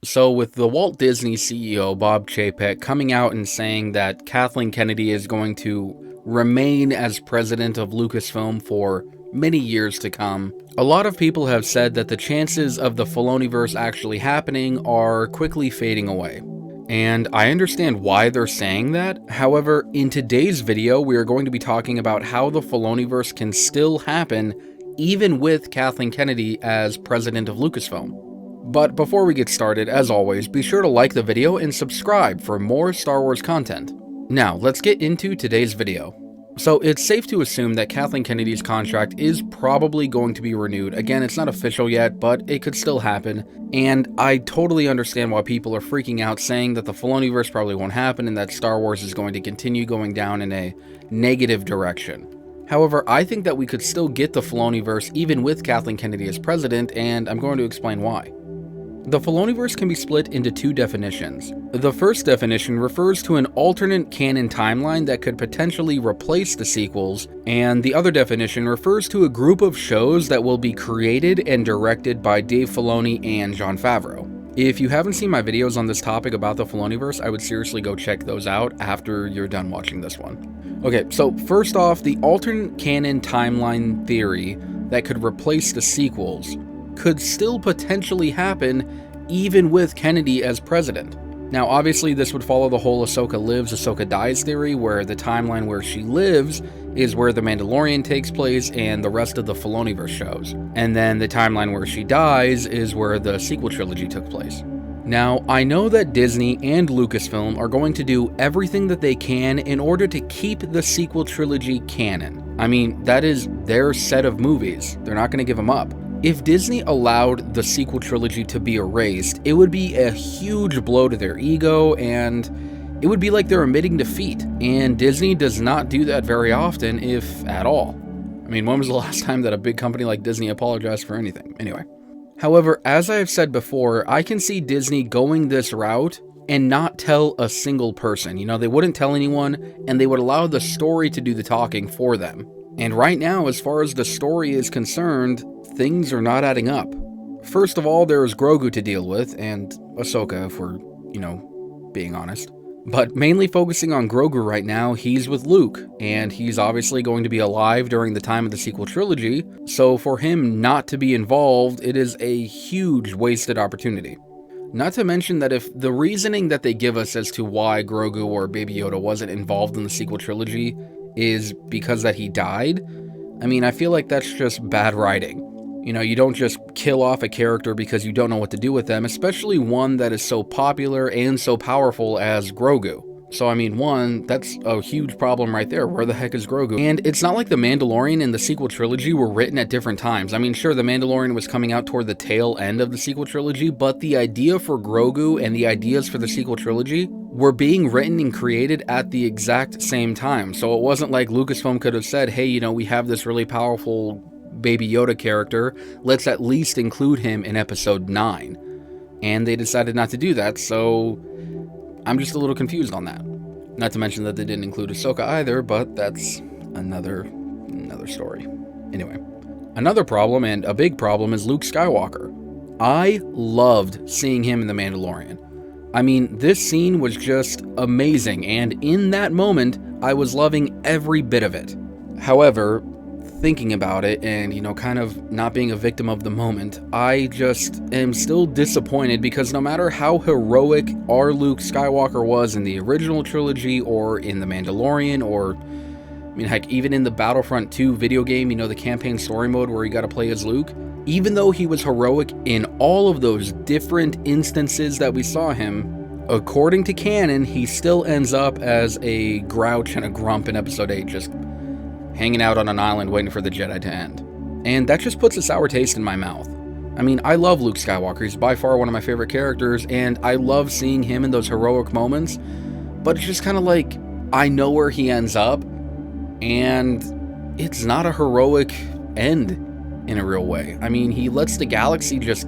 So with the Walt Disney CEO, Bob Chapek, coming out and saying that Kathleen Kennedy is going to remain as president of Lucasfilm for many years to come, a lot of people have said that the chances of the Filoniverse actually happening are quickly fading away. And I understand why they're saying that. However, in today's video, we are going to be talking about how the Filoniverse can still happen even with Kathleen Kennedy as president of Lucasfilm. But before we get started, as always, be sure to like the video and subscribe for more Star Wars content. Now, let's get into today's video. So it's safe to assume that Kathleen Kennedy's contract is probably going to be renewed. Again, it's not official yet, but it could still happen. And I totally understand why people are freaking out, saying that the Filoniverse probably won't happen and that Star Wars is going to continue going down in a negative direction. However, I think that we could still get the Filoniverse even with Kathleen Kennedy as president, and I'm going to explain why. The Filoniverse can be split into two definitions. The first definition refers to an alternate canon timeline that could potentially replace the sequels, and the other definition refers to a group of shows that will be created and directed by Dave Filoni and Jon Favreau. If you haven't seen my videos on this topic about the Filoniverse, I would seriously go check those out after you're done watching this one. Okay, so first off, the alternate canon timeline theory that could replace the sequels could still potentially happen even with Kennedy as president. Now, obviously, this would follow the whole Ahsoka lives, Ahsoka dies theory, where the timeline where she lives is where The Mandalorian takes place and the rest of the Filoniverse shows. And then the timeline where she dies is where the sequel trilogy took place. Now, I know that Disney and Lucasfilm are going to do everything that they can in order to keep the sequel trilogy canon. I mean, that is their set of movies. They're not going to give them up. If Disney allowed the sequel trilogy to be erased, it would be a huge blow to their ego, and it would be like they're admitting defeat, and Disney does not do that very often, if at all. I mean, when was the last time that a big company like Disney apologized for anything? Anyway. However, as I have said before, I can see Disney going this route and not tell a single person. You know, they wouldn't tell anyone, and they would allow the story to do the talking for them. And right now, as far as the story is concerned, things are not adding up. First of all, there is Grogu to deal with, and Ahsoka, if we're, being honest. But mainly focusing on Grogu right now, he's with Luke, and he's obviously going to be alive during the time of the sequel trilogy, so for him not to be involved, it is a huge wasted opportunity. Not to mention that if the reasoning that they give us as to why Grogu or Baby Yoda wasn't involved in the sequel trilogy is because that he died, I mean, I feel like that's just bad writing. You don't just kill off a character because you don't know what to do with them, especially one that is so popular and so powerful as Grogu. So, I mean, one, that's a huge problem right there. Where the heck is Grogu? And it's not like The Mandalorian and the sequel trilogy were written at different times. I mean, sure, The Mandalorian was coming out toward the tail end of the sequel trilogy, but the idea for Grogu and the ideas for the sequel trilogy were being written and created at the exact same time. So it wasn't like Lucasfilm could have said, hey, we have this really powerful Baby Yoda character, let's at least include him in episode 9. And they decided not to do that, so I'm just a little confused on that. Not to mention that they didn't include Ahsoka either, but that's another story. Anyway, another problem, and a big problem, is Luke Skywalker. I loved seeing him in The Mandalorian. I mean, this scene was just amazing, and in that moment, I was loving every bit of it. However, thinking about it and, kind of not being a victim of the moment, I just am still disappointed because no matter how heroic our Luke Skywalker was in the original trilogy or in The Mandalorian or, heck, even in the Battlefront 2 video game, the campaign story mode where you gotta play as Luke, even though he was heroic in all of those different instances that we saw him, according to canon, he still ends up as a grouch and a grump in episode 8, just hanging out on an island waiting for the Jedi to end. And that just puts a sour taste in my mouth. I mean, I love Luke Skywalker. He's by far one of my favorite characters, and I love seeing him in those heroic moments, but it's just kind of like, I know where he ends up, and it's not a heroic end in a real way. I mean, he lets the galaxy just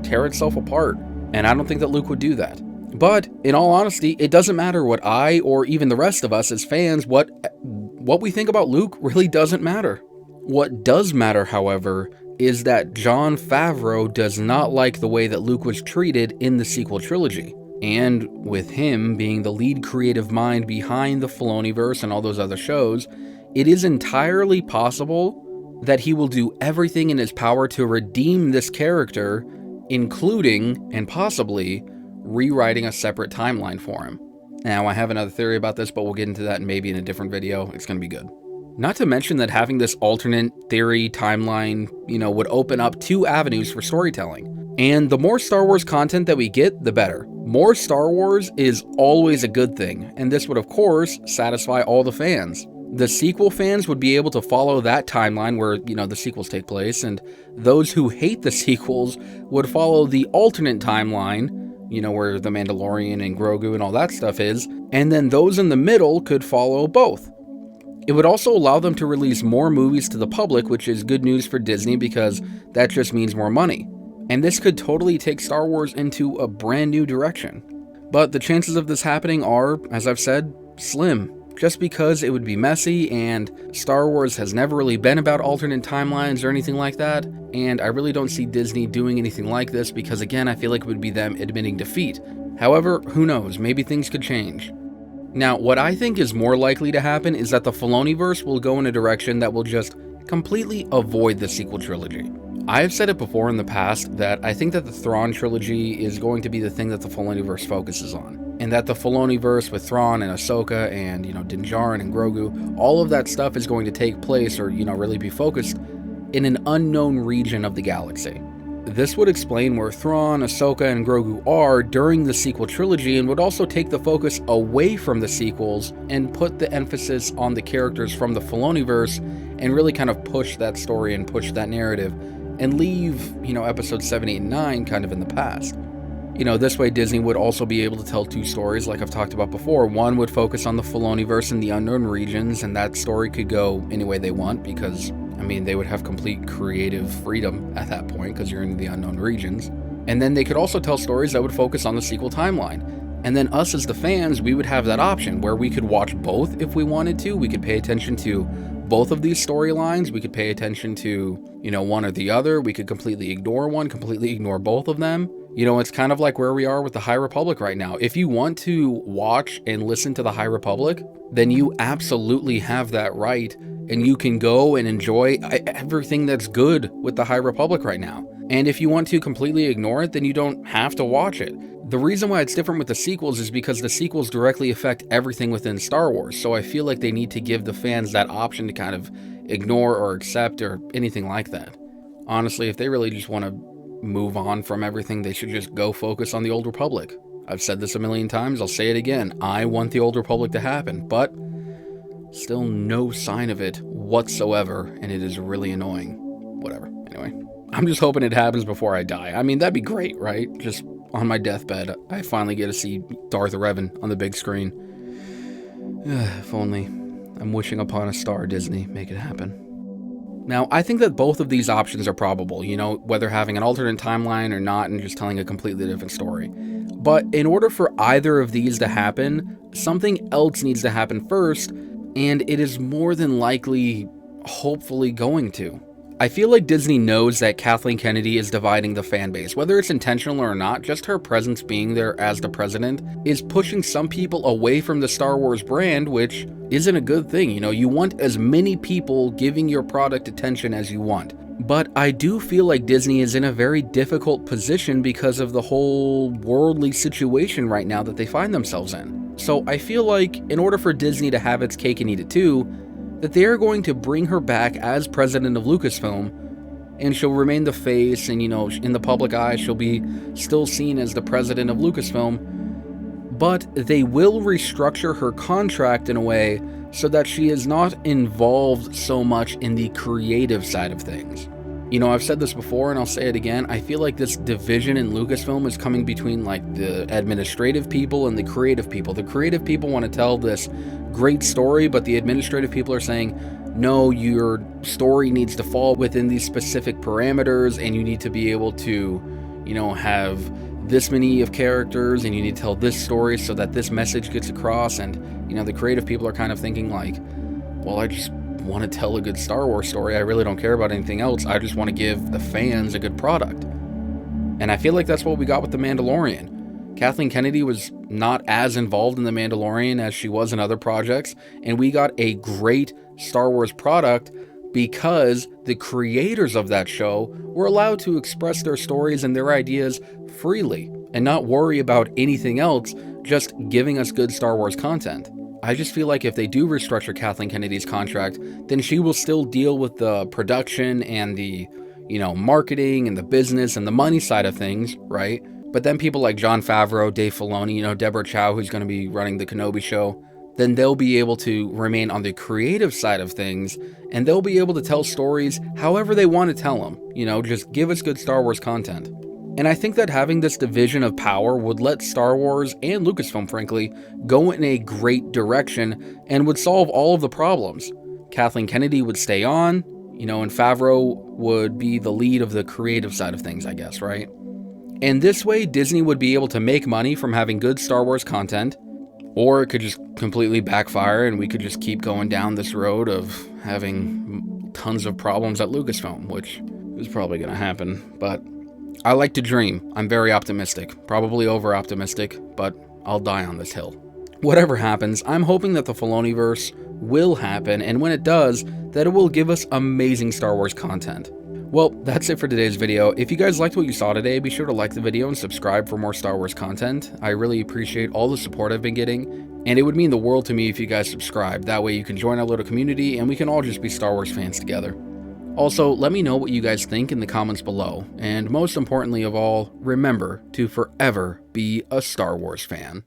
tear itself apart, and I don't think that Luke would do that. But, in all honesty, it doesn't matter what I, or even the rest of us as fans, what we think about Luke really doesn't matter. What does matter, however, is that Jon Favreau does not like the way that Luke was treated in the sequel trilogy. And with him being the lead creative mind behind the Filoniverse and all those other shows, it is entirely possible that he will do everything in his power to redeem this character, including, and possibly, rewriting a separate timeline for him. Now, I have another theory about this, but we'll get into that maybe in a different video. It's going to be good. Not to mention that having this alternate theory timeline, would open up 2 avenues for storytelling. And the more Star Wars content that we get, the better. More Star Wars is always a good thing, and this would of course satisfy all the fans. The sequel fans would be able to follow that timeline where, the sequels take place, and those who hate the sequels would follow the alternate timeline, where the Mandalorian and Grogu and all that stuff is, and then those in the middle could follow both. It would also allow them to release more movies to the public, which is good news for Disney because that just means more money. And this could totally take Star Wars into a brand new direction. But the chances of this happening are, as I've said, slim. Just because it would be messy, and Star Wars has never really been about alternate timelines or anything like that, and I really don't see Disney doing anything like this because, again, I feel like it would be them admitting defeat. However, who knows, maybe things could change. Now, what I think is more likely to happen is that the Filoniverse will go in a direction that will just completely avoid the sequel trilogy. I have said it before in the past that I think that the Thrawn trilogy is going to be the thing that the Filoniverse focuses on. And that the Filoniverse with Thrawn and Ahsoka and, Din Djarin and Grogu, all of that stuff is going to take place or, really be focused in an unknown region of the galaxy. This would explain where Thrawn, Ahsoka, and Grogu are during the sequel trilogy and would also take the focus away from the sequels and put the emphasis on the characters from the Filoniverse and really kind of push that story and push that narrative and leave, episodes 7, 8, and 9 kind of in the past. This way Disney would also be able to tell 2 stories like I've talked about before. One would focus on the Filoniverse and the unknown regions, and that story could go any way they want because, they would have complete creative freedom at that point because you're in the unknown regions. And then they could also tell stories that would focus on the sequel timeline. And then us as the fans, we would have that option where we could watch both if we wanted to. We could pay attention to both of these storylines. We could pay attention to, one or the other. We could completely ignore one, completely ignore both of them. It's kind of like where we are with the High Republic right now. If you want to watch and listen to the High Republic, then you absolutely have that right, and you can go and enjoy everything that's good with the High Republic right now. And if you want to completely ignore it, then you don't have to watch it. The reason why it's different with the sequels is because the sequels directly affect everything within Star Wars, so I feel like they need to give the fans that option to kind of ignore or accept or anything like that. Honestly, if they really just want to move on from everything, they should just go focus on the Old Republic. I've said this a million times, I'll say it again. I want the Old Republic to happen, but still no sign of it whatsoever, and it is really annoying. Whatever. Anyway, I'm just hoping it happens before I die. That'd be great, right? Just on my deathbed, I finally get to see Darth Revan on the big screen. If only. I'm wishing upon a star, Disney. Make it happen. Now, I think that both of these options are probable, whether having an alternate timeline or not and just telling a completely different story. But in order for either of these to happen, something else needs to happen first, and it is more than likely, hopefully, going to. I feel like Disney knows that Kathleen Kennedy is dividing the fan base. Whether it's intentional or not, just her presence being there as the president is pushing some people away from the Star Wars brand, which isn't a good thing. You want as many people giving your product attention as you want. But I do feel like Disney is in a very difficult position because of the whole worldly situation right now that they find themselves in. So I feel like in order for Disney to have its cake and eat it too, that they are going to bring her back as president of Lucasfilm, and she'll remain the face, and in the public eye she'll be still seen as the president of Lucasfilm, but they will restructure her contract in a way so that she is not involved so much in the creative side of things. I've said this before and I'll say it again, I feel like this division in Lucasfilm is coming between like the administrative people and the creative people. The creative people want to tell this great story, but the administrative people are saying, no, your story needs to fall within these specific parameters, and you need to be able to, have this many of characters, and you need to tell this story so that this message gets across. And, the creative people are kind of thinking like, well, I just want to tell a good Star Wars story. I really don't care about anything else. I just want to give the fans a good product. And I feel like that's what we got with The Mandalorian. Kathleen Kennedy was not as involved in The Mandalorian as she was in other projects, and we got a great Star Wars product because the creators of that show were allowed to express their stories and their ideas freely and not worry about anything else, just giving us good Star Wars content. I just feel like if they do restructure Kathleen Kennedy's contract, then she will still deal with the production and the, marketing and the business and the money side of things, right? But then people like Jon Favreau, Dave Filoni, Deborah Chow, who's going to be running the Kenobi show, then they'll be able to remain on the creative side of things, and they'll be able to tell stories however they want to tell them. Just give us good Star Wars content. And I think that having this division of power would let Star Wars and Lucasfilm, frankly, go in a great direction and would solve all of the problems. Kathleen Kennedy would stay on, and Favreau would be the lead of the creative side of things, I guess, right? And this way, Disney would be able to make money from having good Star Wars content, or it could just completely backfire and we could just keep going down this road of having tons of problems at Lucasfilm, which is probably going to happen. But I like to dream. I'm very optimistic, probably over-optimistic, but I'll die on this hill. Whatever happens, I'm hoping that the Filoniverse will happen, and when it does, that it will give us amazing Star Wars content. Well, that's it for today's video. If you guys liked what you saw today, be sure to like the video and subscribe for more Star Wars content. I really appreciate all the support I've been getting, and it would mean the world to me if you guys subscribe. That way you can join our little community and we can all just be Star Wars fans together. Also, let me know what you guys think in the comments below, and most importantly of all, remember to forever be a Star Wars fan.